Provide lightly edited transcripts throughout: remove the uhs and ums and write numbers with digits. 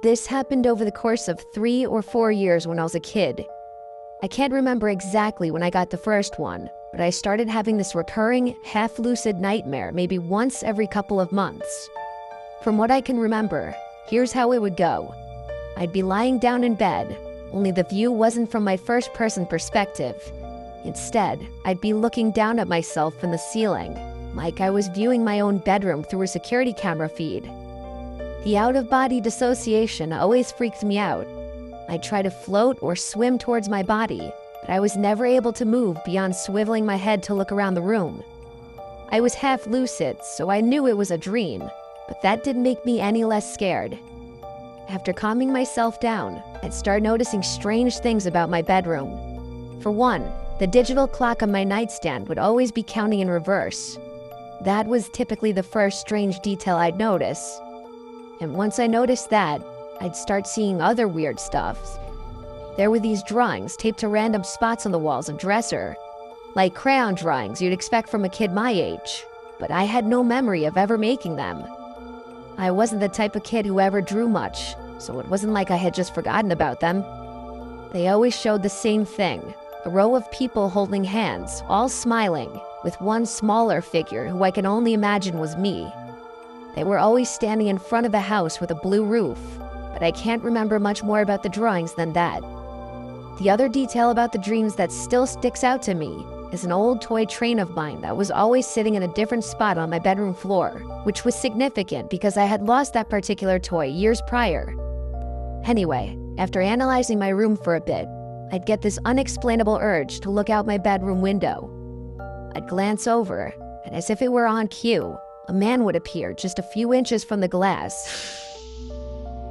This happened over the course of 3 or 4 years when I was a kid. I can't remember exactly when I got the first one, but I started having this recurring, half-lucid nightmare maybe once every couple of months. From what I can remember, here's how it would go. I'd be lying down in bed, only the view wasn't from my first-person perspective. Instead, I'd be looking down at myself from the ceiling, like I was viewing my own bedroom through a security camera feed. The out-of-body dissociation always freaked me out. I'd try to float or swim towards my body, but I was never able to move beyond swiveling my head to look around the room. I was half lucid, so I knew it was a dream, but that didn't make me any less scared. After calming myself down, I'd start noticing strange things about my bedroom. For one, the digital clock on my nightstand would always be counting in reverse. That was typically the first strange detail I'd notice. And once I noticed that, I'd start seeing other weird stuff. There were these drawings taped to random spots on the walls and dresser, like crayon drawings you'd expect from a kid my age, but I had no memory of ever making them. I wasn't the type of kid who ever drew much, so it wasn't like I had just forgotten about them. They always showed the same thing, a row of people holding hands, all smiling, with one smaller figure who I can only imagine was me. They were always standing in front of a house with a blue roof, but I can't remember much more about the drawings than that. The other detail about the dreams that still sticks out to me is an old toy train of mine that was always sitting in a different spot on my bedroom floor, which was significant because I had lost that particular toy years prior. Anyway, after analyzing my room for a bit, I'd get this unexplainable urge to look out my bedroom window. I'd glance over, and as if it were on cue, a man would appear just a few inches from the glass.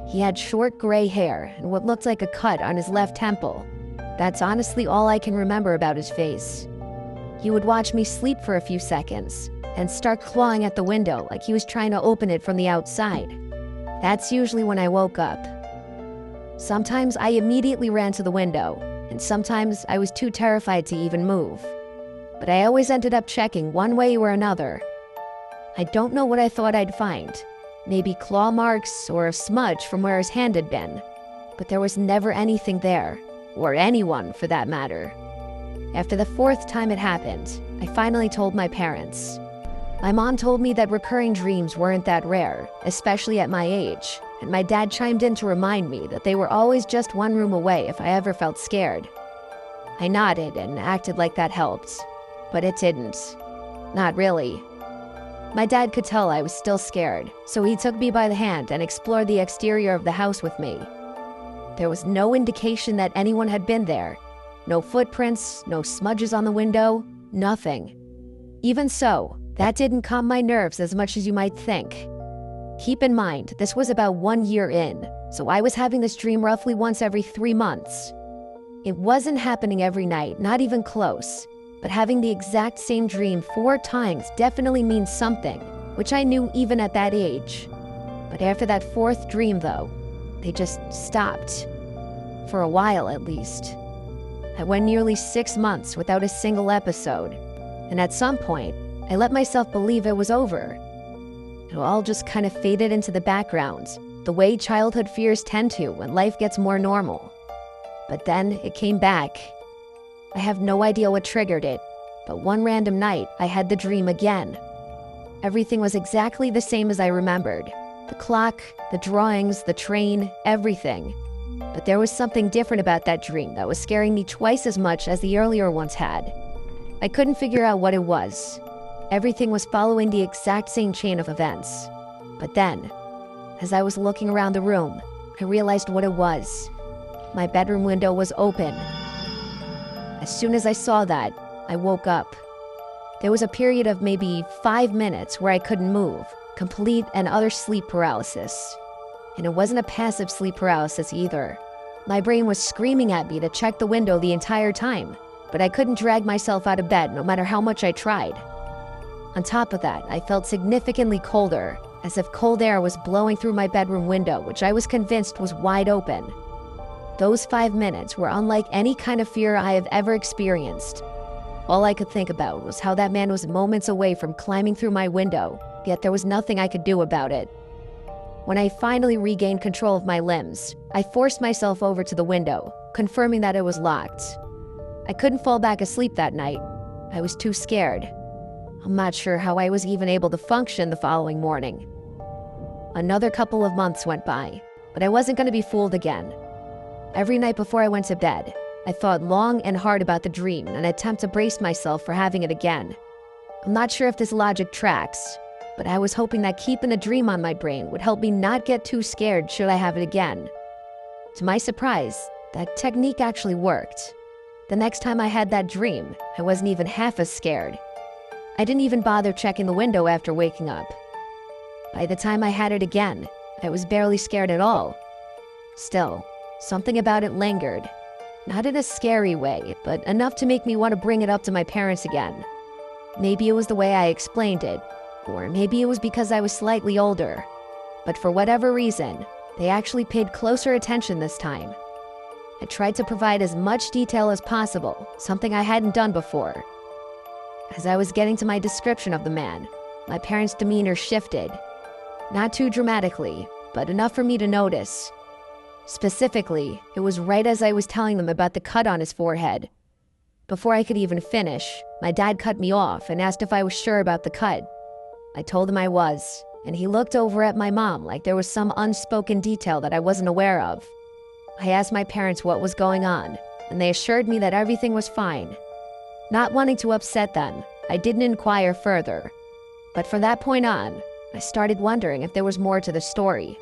He had short gray hair and what looked like a cut on his left temple. That's honestly all I can remember about his face. He would watch me sleep for a few seconds and start clawing at the window like he was trying to open it from the outside. That's usually when I woke up. Sometimes I immediately ran to the window, and sometimes I was too terrified to even move. But I always ended up checking one way or another. I don't know what I thought I'd find. Maybe claw marks or a smudge from where his hand had been. But there was never anything there, or anyone for that matter. After the fourth time it happened, I finally told my parents. My mom told me that recurring dreams weren't that rare, especially at my age, and my dad chimed in to remind me that they were always just one room away if I ever felt scared. I nodded and acted like that helped, but it didn't. Not really. My dad could tell I was still scared, so he took me by the hand and explored the exterior of the house with me. There was no indication that anyone had been there. No footprints, no smudges on the window, nothing. Even so, that didn't calm my nerves as much as you might think. Keep in mind, this was about 1 year in, so I was having this dream roughly once every 3 months. It wasn't happening every night, not even close, but having the exact same dream 4 times definitely means something, which I knew even at that age. But after that 4th dream, though, they just stopped. For a while, at least. I went nearly 6 months without a single episode, and at some point, I let myself believe it was over. It all just kind of faded into the background, the way childhood fears tend to when life gets more normal. But then it came back. I have no idea what triggered it, but one random night, I had the dream again. Everything was exactly the same as I remembered. The clock, the drawings, the train, everything. But there was something different about that dream that was scaring me twice as much as the earlier ones had. I couldn't figure out what it was. Everything was following the exact same chain of events. But then, as I was looking around the room, I realized what it was. My bedroom window was open. As soon as I saw that, I woke up. There was a period of maybe 5 minutes where I couldn't move, complete and utter sleep paralysis. And it wasn't a passive sleep paralysis either. My brain was screaming at me to check the window the entire time, but I couldn't drag myself out of bed no matter how much I tried. On top of that, I felt significantly colder, as if cold air was blowing through my bedroom window, which I was convinced was wide open. Those 5 minutes were unlike any kind of fear I have ever experienced. All I could think about was how that man was moments away from climbing through my window, yet there was nothing I could do about it. When I finally regained control of my limbs, I forced myself over to the window, confirming that it was locked. I couldn't fall back asleep that night. I was too scared. I'm not sure how I was even able to function the following morning. Another couple of months went by, but I wasn't going to be fooled again. Every night before I went to bed, I thought long and hard about the dream and attempt to brace myself for having it again. I'm not sure if this logic tracks, but I was hoping that keeping the dream on my brain would help me not get too scared should I have it again. To my surprise, that technique actually worked. The next time I had that dream, I wasn't even half as scared. I didn't even bother checking the window after waking up. By the time I had it again, I was barely scared at all. Still, something about it lingered. Not in a scary way, but enough to make me want to bring it up to my parents again. Maybe it was the way I explained it, or maybe it was because I was slightly older. But for whatever reason, they actually paid closer attention this time. I tried to provide as much detail as possible, something I hadn't done before. As I was getting to my description of the man, my parents' demeanor shifted. Not too dramatically, but enough for me to notice. Specifically, it was right as I was telling them about the cut on his forehead. Before I could even finish, my dad cut me off and asked if I was sure about the cut. I told him I was, and he looked over at my mom like there was some unspoken detail that I wasn't aware of. I asked my parents what was going on, and they assured me that everything was fine. Not wanting to upset them, I didn't inquire further. But from that point on, I started wondering if there was more to the story.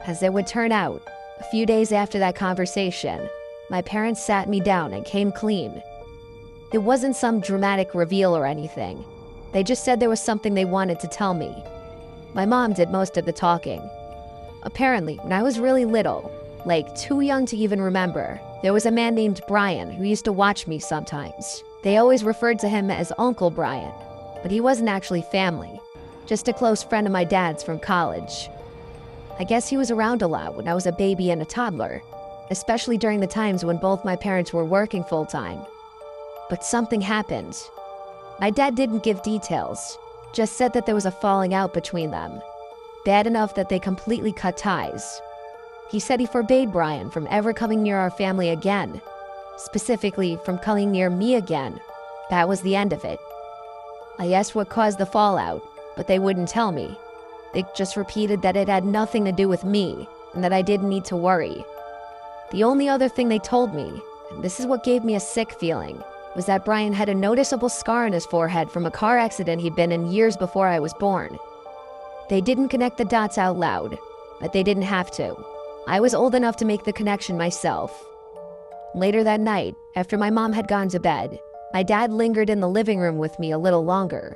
As it would turn out, a few days after that conversation, my parents sat me down and came clean. It wasn't some dramatic reveal or anything. They just said there was something they wanted to tell me. My mom did most of the talking. Apparently, when I was really little, like too young to even remember, there was a man named Brian who used to watch me sometimes. They always referred to him as Uncle Brian, but he wasn't actually family. Just a close friend of my dad's from college. I guess he was around a lot when I was a baby and a toddler, especially during the times when both my parents were working full-time. But something happened. My dad didn't give details, just said that there was a falling out between them. Bad enough that they completely cut ties. He said he forbade Brian from ever coming near our family again, specifically from coming near me again. That was the end of it. I asked what caused the fallout, but they wouldn't tell me. They just repeated that it had nothing to do with me, and that I didn't need to worry. The only other thing they told me, and this is what gave me a sick feeling, was that Brian had a noticeable scar on his forehead from a car accident he'd been in years before I was born. They didn't connect the dots out loud, but they didn't have to. I was old enough to make the connection myself. Later that night, after my mom had gone to bed, my dad lingered in the living room with me a little longer.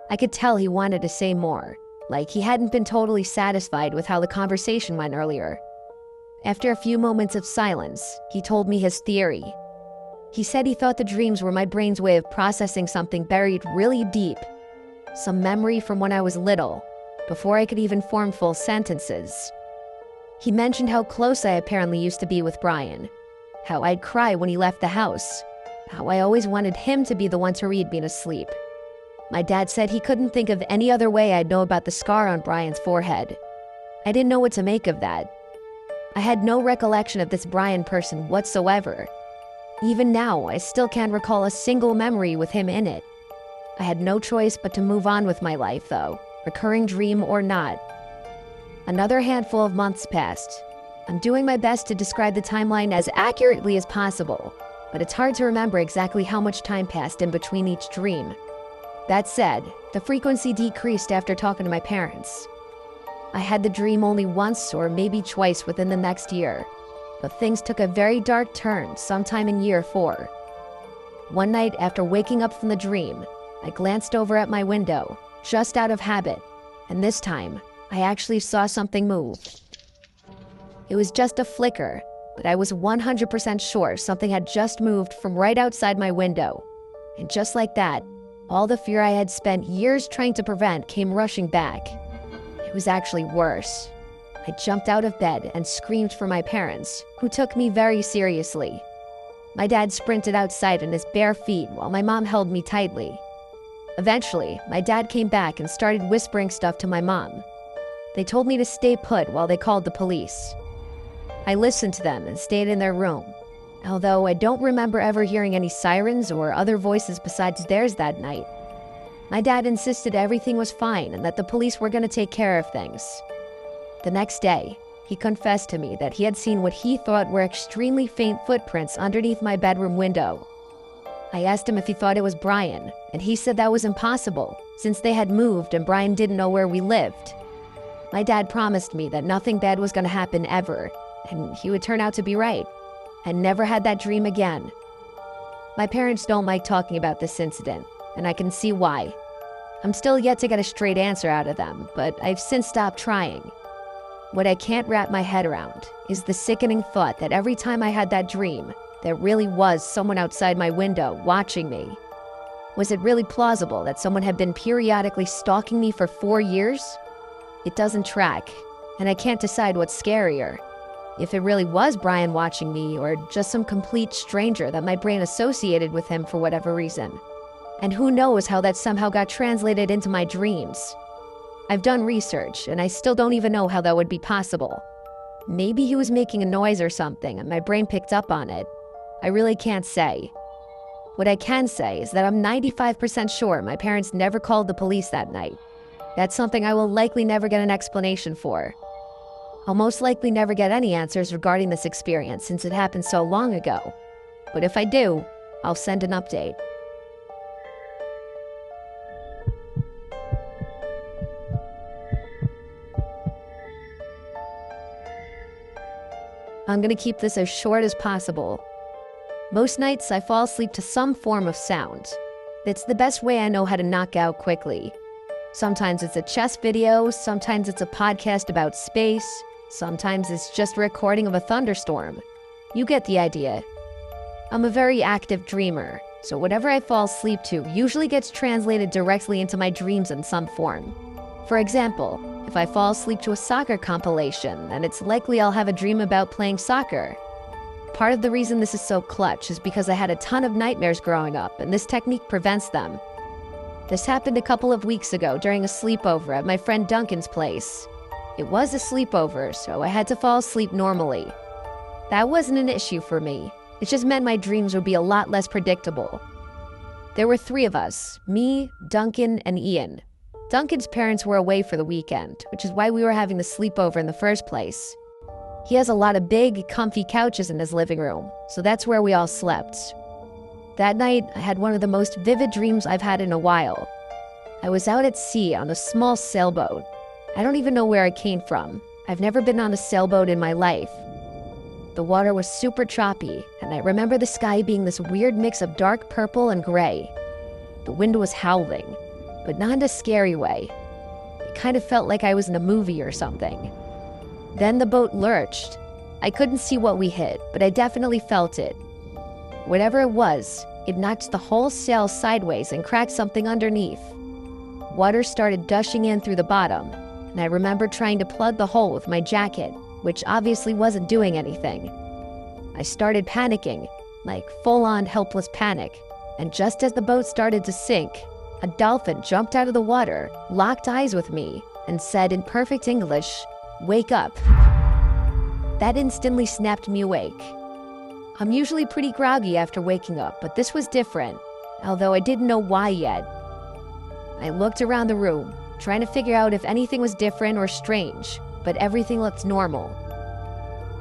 I could tell he wanted to say more, like he hadn't been totally satisfied with how the conversation went earlier. After a few moments of silence, he told me his theory. He said he thought the dreams were my brain's way of processing something buried really deep. Some memory from when I was little, before I could even form full sentences. He mentioned how close I apparently used to be with Brian, how I'd cry when he left the house, how I always wanted him to be the one to read me to sleep. My dad said he couldn't think of any other way I'd know about the scar on Brian's forehead. I didn't know what to make of that. I had no recollection of this Brian person whatsoever. Even now, I still can't recall a single memory with him in it. I had no choice but to move on with my life, though, recurring dream or not. Another handful of months passed. I'm doing my best to describe the timeline as accurately as possible, but it's hard to remember exactly how much time passed in between each dream. That said, the frequency decreased after talking to my parents. I had the dream only once or maybe twice within the next year, but things took a very dark turn sometime in year 4. One night after waking up from the dream, I glanced over at my window, just out of habit, and this time, I actually saw something move. It was just a flicker, but I was 100% sure something had just moved from right outside my window. And just like that, all the fear I had spent years trying to prevent came rushing back. It was actually worse. I jumped out of bed and screamed for my parents, who took me very seriously. My dad sprinted outside on his bare feet while my mom held me tightly. Eventually, my dad came back and started whispering stuff to my mom. They told me to stay put while they called the police. I listened to them and stayed in their room, although I don't remember ever hearing any sirens or other voices besides theirs that night. My dad insisted everything was fine and that the police were going to take care of things. The next day, he confessed to me that he had seen what he thought were extremely faint footprints underneath my bedroom window. I asked him if he thought it was Brian, and he said that was impossible, since they had moved and Brian didn't know where we lived. My dad promised me that nothing bad was going to happen ever, and he would turn out to be right. I never had that dream again. My parents don't like talking about this incident, and I can see why. I'm still yet to get a straight answer out of them, but I've since stopped trying. What I can't wrap my head around is the sickening thought that every time I had that dream, there really was someone outside my window watching me. Was it really plausible that someone had been periodically stalking me for 4 years? It doesn't track, and I can't decide what's scarier. If it really was Brian watching me, or just some complete stranger that my brain associated with him for whatever reason. And who knows how that somehow got translated into my dreams. I've done research, and I still don't even know how that would be possible. Maybe he was making a noise or something, and my brain picked up on it. I really can't say. What I can say is that I'm 95% sure my parents never called the police that night. That's something I will likely never get an explanation for. I'll most likely never get any answers regarding this experience since it happened so long ago. But if I do, I'll send an update. I'm gonna keep this as short as possible. Most nights I fall asleep to some form of sound. It's the best way I know how to knock out quickly. Sometimes it's a chess video, sometimes it's a podcast about space, sometimes it's just a recording of a thunderstorm. You get the idea. I'm a very active dreamer, so whatever I fall asleep to usually gets translated directly into my dreams in some form. For example, if I fall asleep to a soccer compilation, then it's likely I'll have a dream about playing soccer. Part of the reason this is so clutch is because I had a ton of nightmares growing up, and this technique prevents them. This happened a couple of weeks ago during a sleepover at my friend Duncan's place. It was a sleepover, so I had to fall asleep normally. That wasn't an issue for me. It just meant my dreams would be a lot less predictable. There were 3 of us, me, Duncan, and Ian. Duncan's parents were away for the weekend, which is why we were having the sleepover in the first place. He has a lot of big, comfy couches in his living room, so that's where we all slept. That night, I had one of the most vivid dreams I've had in a while. I was out at sea on a small sailboat. I don't even know where it came from. I've never been on a sailboat in my life. The water was super choppy, and I remember the sky being this weird mix of dark purple and gray. The wind was howling, but not in a scary way. It kind of felt like I was in a movie or something. Then the boat lurched. I couldn't see what we hit, but I definitely felt it. Whatever it was, it knocked the whole sail sideways and cracked something underneath. Water started gushing in through the bottom, and I remember trying to plug the hole with my jacket, which obviously wasn't doing anything. I started panicking, like full-on helpless panic, and just as the boat started to sink, a dolphin jumped out of the water, locked eyes with me, and said in perfect English, "Wake up." That instantly snapped me awake. I'm usually pretty groggy after waking up, but this was different, although I didn't know why yet. I looked around the room, trying to figure out if anything was different or strange, but everything looked normal.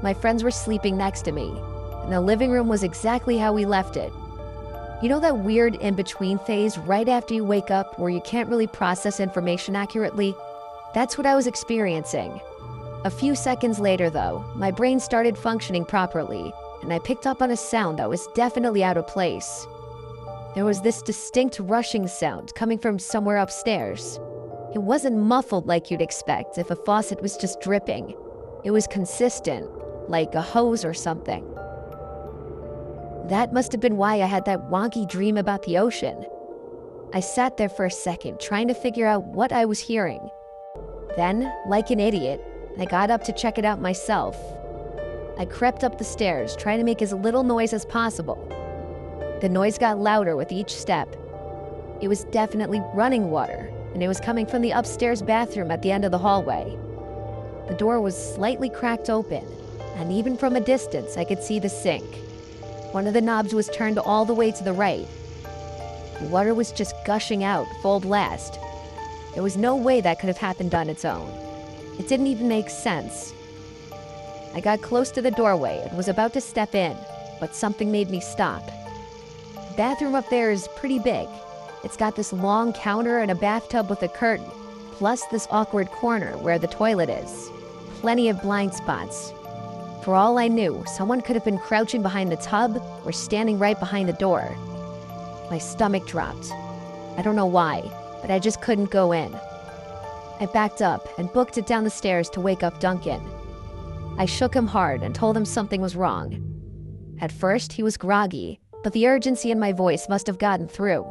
My friends were sleeping next to me, and the living room was exactly how we left it. You know that weird in-between phase right after you wake up where you can't really process information accurately? That's what I was experiencing. A few seconds later, though, my brain started functioning properly, and I picked up on a sound that was definitely out of place. There was this distinct rushing sound coming from somewhere upstairs. It wasn't muffled like you'd expect if a faucet was just dripping. It was consistent, like a hose or something. That must have been why I had that wonky dream about the ocean. I sat there for a second, trying to figure out what I was hearing. Then, like an idiot, I got up to check it out myself. I crept up the stairs, trying to make as little noise as possible. The noise got louder with each step. It was definitely running water, and it was coming from the upstairs bathroom at the end of the hallway. The door was slightly cracked open, and even from a distance, I could see the sink. One of the knobs was turned all the way to the right. The water was just gushing out full blast. There was no way that could have happened on its own. It didn't even make sense. I got close to the doorway and was about to step in, but something made me stop. The bathroom up there is pretty big. It's got this long counter and a bathtub with a curtain, plus this awkward corner where the toilet is. Plenty of blind spots. For all I knew, someone could have been crouching behind the tub or standing right behind the door. My stomach dropped. I don't know why, but I just couldn't go in. I backed up and booked it down the stairs to wake up Duncan. I shook him hard and told him something was wrong. At first, he was groggy, but the urgency in my voice must have gotten through,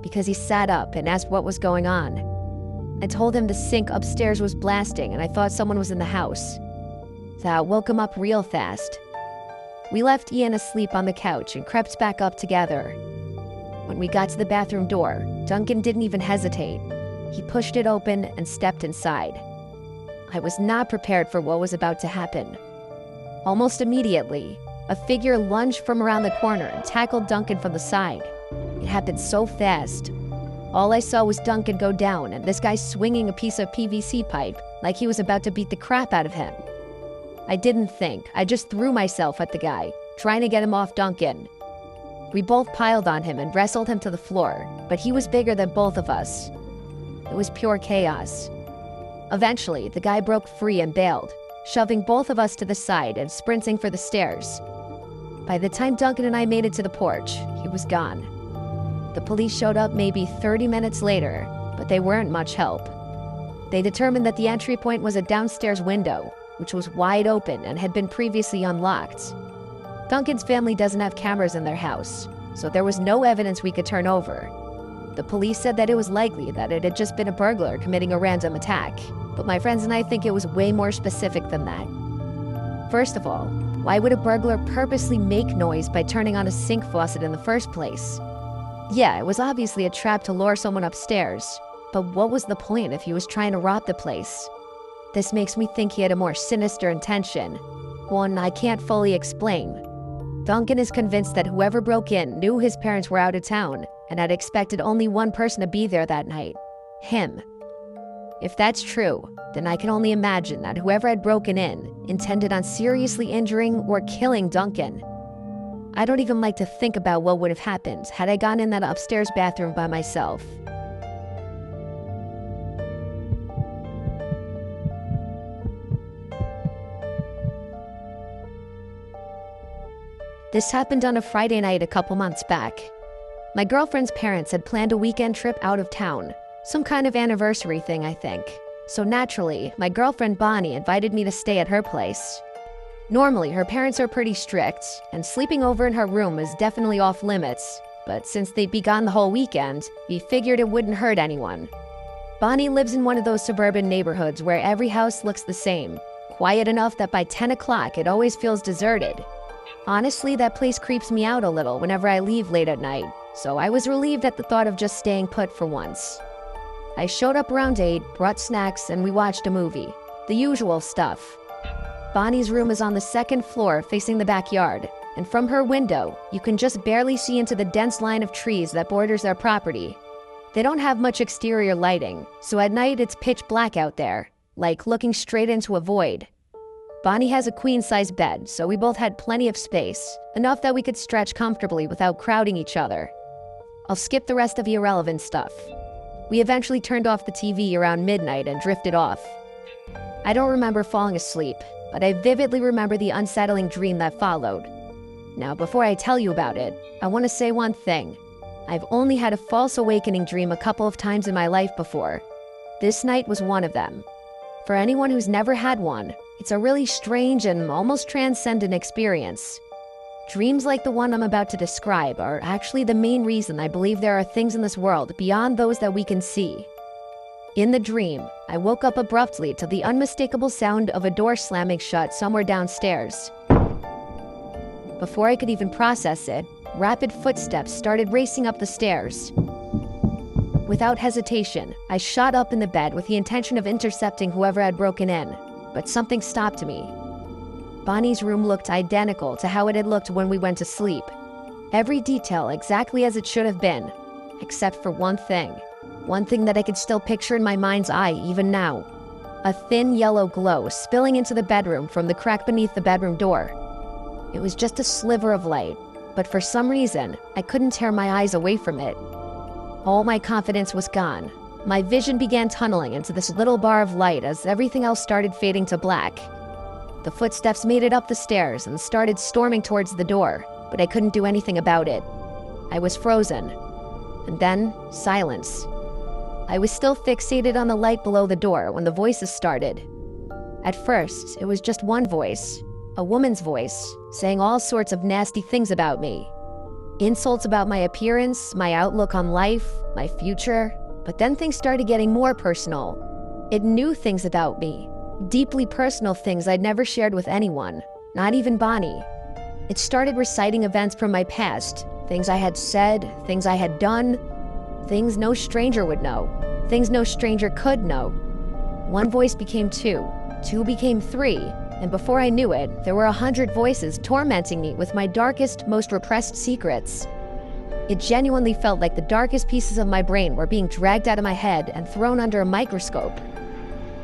because he sat up and asked what was going on. I told him the sink upstairs was blasting and I thought someone was in the house. That woke him up real fast. We left Ian asleep on the couch and crept back up together. When we got to the bathroom door, Duncan didn't even hesitate. He pushed it open and stepped inside. I was not prepared for what was about to happen. Almost immediately, a figure lunged from around the corner and tackled Duncan from the side. It happened so fast. All I saw was Duncan go down and this guy swinging a piece of PVC pipe like he was about to beat the crap out of him. I didn't think. I just threw myself at the guy, trying to get him off Duncan. We both piled on him and wrestled him to the floor, but he was bigger than both of us. It was pure chaos. Eventually, the guy broke free and bailed, shoving both of us to the side and sprinting for the stairs. By the time Duncan and I made it to the porch, he was gone. The police showed up maybe 30 minutes later, but they weren't much help. They determined that the entry point was a downstairs window, which was wide open and had been previously unlocked. Duncan's family doesn't have cameras in their house, so there was no evidence we could turn over. The police said that it was likely that it had just been a burglar committing a random attack, but my friends and I think it was way more specific than that. First of all, why would a burglar purposely make noise by turning on a sink faucet in the first place? Yeah, it was obviously a trap to lure someone upstairs, but what was the point if he was trying to rob the place? This makes me think he had a more sinister intention, one I can't fully explain. Duncan is convinced that whoever broke in knew his parents were out of town and had expected only one person to be there that night, him. If that's true, then I can only imagine that whoever had broken in intended on seriously injuring or killing Duncan. I don't even like to think about what would have happened had I gone in that upstairs bathroom by myself. This happened on a Friday night a couple months back. My girlfriend's parents had planned a weekend trip out of town, some kind of anniversary thing, I think. So naturally, my girlfriend Bonnie invited me to stay at her place. Normally, her parents are pretty strict, and sleeping over in her room is definitely off limits, but since they'd be gone the whole weekend, we figured it wouldn't hurt anyone. Bonnie lives in one of those suburban neighborhoods where every house looks the same, quiet enough that by 10 o'clock it always feels deserted. Honestly, that place creeps me out a little whenever I leave late at night, so I was relieved at the thought of just staying put for once. I showed up around 8, brought snacks, and we watched a movie. The usual stuff. Bonnie's room is on the second floor facing the backyard, and from her window, you can just barely see into the dense line of trees that borders their property. They don't have much exterior lighting, so at night it's pitch black out there, like looking straight into a void. Bonnie has a queen-size bed, so we both had plenty of space, enough that we could stretch comfortably without crowding each other. I'll skip the rest of the irrelevant stuff. We eventually turned off the TV around midnight and drifted off. I don't remember falling asleep, but I vividly remember the unsettling dream that followed. Now, before I tell you about it, I want to say one thing. I've only had a false awakening dream a couple of times in my life before. This night was one of them. For anyone who's never had one, it's a really strange and almost transcendent experience. Dreams like the one I'm about to describe are actually the main reason I believe there are things in this world beyond those that we can see. In the dream, I woke up abruptly to the unmistakable sound of a door slamming shut somewhere downstairs. Before I could even process it, rapid footsteps started racing up the stairs. Without hesitation, I shot up in the bed with the intention of intercepting whoever had broken in. but something stopped me. Bonnie's room looked identical to how it had looked when we went to sleep. Every detail exactly as it should have been, except for one thing. One thing that I could still picture in my mind's eye even now. A thin yellow glow spilling into the bedroom from the crack beneath the bedroom door. It was just a sliver of light, but for some reason, I couldn't tear my eyes away from it. All my confidence was gone. My vision began tunneling into this little bar of light as everything else started fading to black. The footsteps made it up the stairs and started storming towards the door, but I couldn't do anything about it. I was frozen. And then, silence. I was still fixated on the light below the door when the voices started. At first, it was just one voice, a woman's voice, saying all sorts of nasty things about me. Insults about my appearance, my outlook on life, my future. But then things started getting more personal. It knew things about me, deeply personal things I'd never shared with anyone, not even Bonnie. It started reciting events from my past, things I had said, things I had done, things no stranger would know, things no stranger could know. One voice became two became three, and before I knew it, there were 100 voices tormenting me with my darkest, most repressed secrets. It genuinely felt like the darkest pieces of my brain were being dragged out of my head and thrown under a microscope.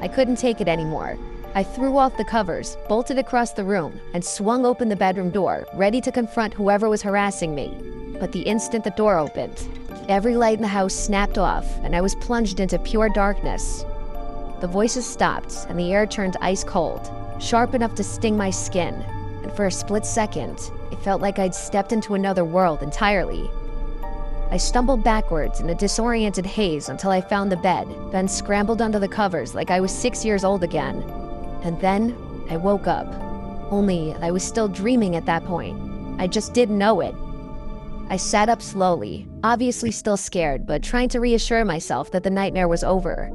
I couldn't take it anymore. I threw off the covers, bolted across the room, and swung open the bedroom door, ready to confront whoever was harassing me. But the instant the door opened, every light in the house snapped off, and I was plunged into pure darkness. The voices stopped, and the air turned ice cold, sharp enough to sting my skin, and for a split second, it felt like I'd stepped into another world entirely. I stumbled backwards in a disoriented haze until I found the bed, then scrambled under the covers like I was 6 years old again. And then I woke up. Only I was still dreaming at that point. I just didn't know it. I sat up slowly, obviously still scared, but trying to reassure myself that the nightmare was over.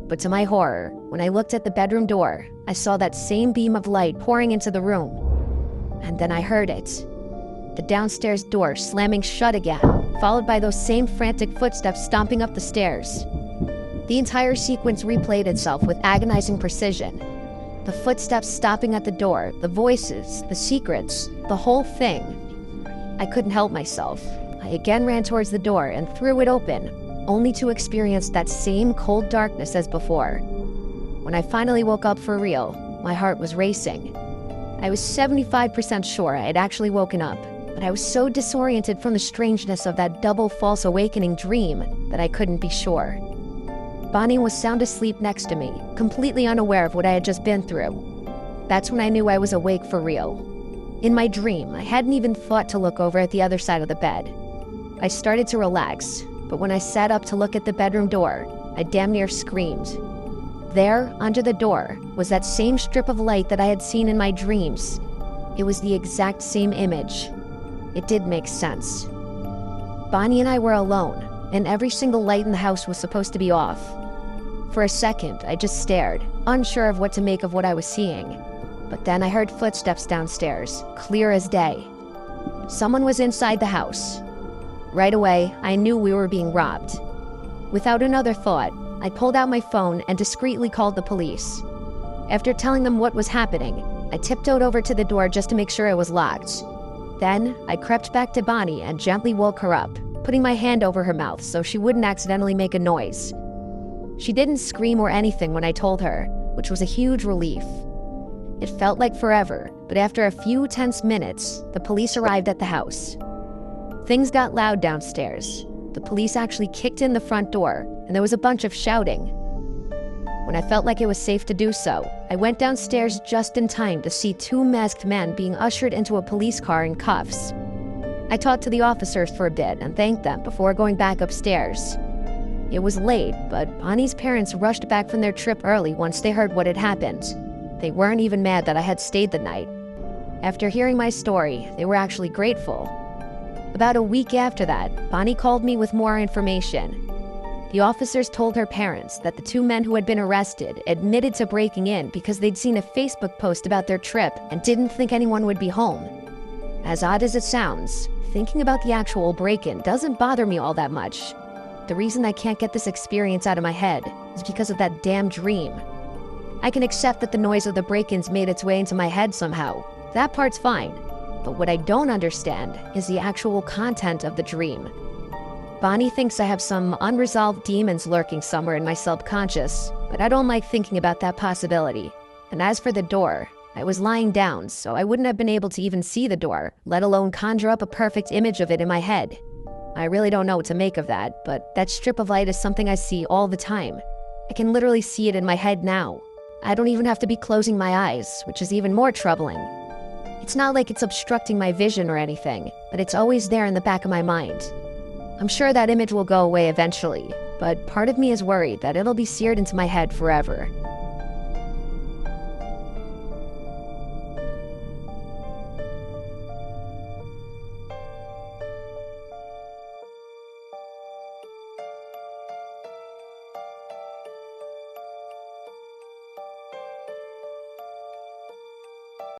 But to my horror, when I looked at the bedroom door, I saw that same beam of light pouring into the room. And then I heard it. The downstairs door slamming shut again, followed by those same frantic footsteps stomping up the stairs. The entire sequence replayed itself with agonizing precision. The footsteps stopping at the door, the voices, the secrets, the whole thing. I couldn't help myself. I again ran towards the door and threw it open, only to experience that same cold darkness as before. When I finally woke up for real, my heart was racing. I was 75% sure I had actually woken up, but I was so disoriented from the strangeness of that double false awakening dream that I couldn't be sure. Bonnie was sound asleep next to me, completely unaware of what I had just been through. That's when I knew I was awake for real. In my dream, I hadn't even thought to look over at the other side of the bed. I started to relax, but when I sat up to look at the bedroom door, I damn near screamed. There, under the door, was that same strip of light that I had seen in my dreams. It was the exact same image. It did make sense. Bonnie and I were alone, and every single light in the house was supposed to be off. For a second, I just stared, unsure of what to make of what I was seeing. But then I heard footsteps downstairs, clear as day. Someone was inside the house. Right away, I knew we were being robbed. Without another thought, I pulled out my phone and discreetly called the police. After telling them what was happening, I tiptoed over to the door just to make sure it was locked. Then, I crept back to Bonnie and gently woke her up, putting my hand over her mouth so she wouldn't accidentally make a noise. She didn't scream or anything when I told her, which was a huge relief. It felt like forever, but after a few tense minutes, the police arrived at the house. Things got loud downstairs. The police actually kicked in the front door, and there was a bunch of shouting. When I felt like it was safe to do so, I went downstairs just in time to see two masked men being ushered into a police car in cuffs. I talked to the officers for a bit and thanked them before going back upstairs. It was late, but Bonnie's parents rushed back from their trip early once they heard what had happened. They weren't even mad that I had stayed the night. After hearing my story, they were actually grateful. About a week after that, Bonnie called me with more information. The officers told her parents that the two men who had been arrested admitted to breaking in because they'd seen a Facebook post about their trip and didn't think anyone would be home. As odd as it sounds, thinking about the actual break-in doesn't bother me all that much. The reason I can't get this experience out of my head is because of that damn dream. I can accept that the noise of the break-ins made its way into my head somehow. That part's fine. But what I don't understand is the actual content of the dream. Bonnie thinks I have some unresolved demons lurking somewhere in my subconscious, but I don't like thinking about that possibility. And as for the door, I was lying down, so I wouldn't have been able to even see the door, let alone conjure up a perfect image of it in my head. I really don't know what to make of that, but that strip of light is something I see all the time. I can literally see it in my head now. I don't even have to be closing my eyes, which is even more troubling. It's not like it's obstructing my vision or anything, but it's always there in the back of my mind. I'm sure that image will go away eventually, but part of me is worried that it'll be seared into my head forever.